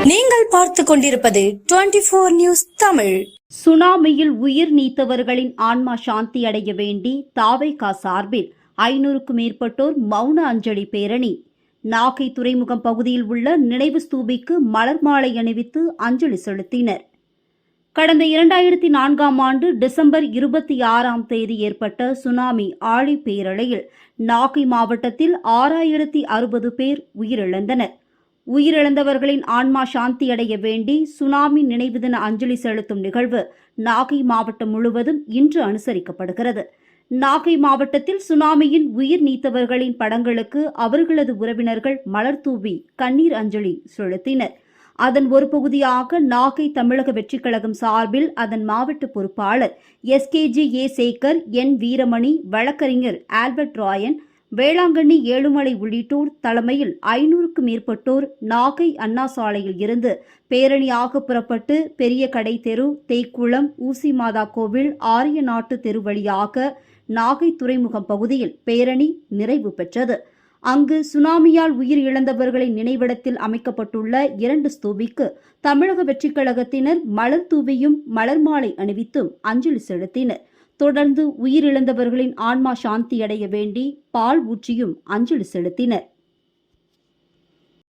நீங்கள் பார்த்து கொண்டிருப்பது 24 நியூஸ் தமிழ். சுனாமியில் உயிர் நீத்தவர்களின் ஆன்மா சாந்தி அடைய வேண்டி தாவேகா சார்பில் 500க்கும் மேற்பட்டோர் மௌன அஞ்சலி பேரணி. நாகை துறைமுகம் பகுதியில் உள்ள நினைவு ஸ்தூபிக்கு மலர் மாலை அணிவித்து அஞ்சலி செலுத்தினர். கடந்த 2004ஆம் ஆண்டு டிசம்பர் 26ஆம் தேதி ஏற்பட்ட சுனாமி ஆழி பேரலையில் நாகை மாவட்டத்தில் 6060 பேர் உயிரிழந்தனர். உயிரிழந்தவர்களின் ஆன்மா சாந்தி அடைய வேண்டி சுனாமி நினைவு தின அஞ்சலி செலுத்தும் நிகழ்வு நாகை மாவட்டம் முழுவதும் இன்று அனுசரிக்கப்படுகிறது. நாகை மாவட்டத்தில் சுனாமியில் உயிர் நீத்தவர்களின் படங்களுக்கு அவர்களது உறவினர்கள் மலர் தூவி கண்ணீர் அஞ்சலி செலுத்தினர். அதன் ஒரு பகுதியாக நாகை தமிழக வெற்றிக் கழகம் சார்பில் அதன் மாவட்ட பொறுப்பாளர் SKG சேகர், N வீரமணி, வழக்கறிஞர் ஆல்பர்ட் ராயன், வேளாங்கண்ணி ஏழுமலை உள்ளிட்டோர் தலைமையில் 500க்கும் மேற்பட்டோர் நாகை அண்ணா சாலையில் இருந்து பேரணியாக புறப்பட்டு பெரிய கடை தெரு, தேக்குளம், ஊசி மாதா கோவில், ஆரியநாட்டு தெரு வழியாக நாகை துறைமுகம் பகுதியில் பேரணி நிறைவு பெற்றது. அங்கு சுனாமியால் உயிர் இழந்தவர்களின் நினைவிடத்தில் அமைக்கப்பட்டுள்ள 2 ஸ்தூபிக்கு தமிழக வெற்றிக் கழகத்தினர் மலர் தூவியும் மலர் மாலை அணிவித்தும் அஞ்சலி செலுத்தினர். தொடர்ந்து உயிரிழந்தவர்களின் ஆன்மா சாந்தி அடைய வேண்டி பால் ஊற்றியும் அஞ்சலி செலுத்தினர்.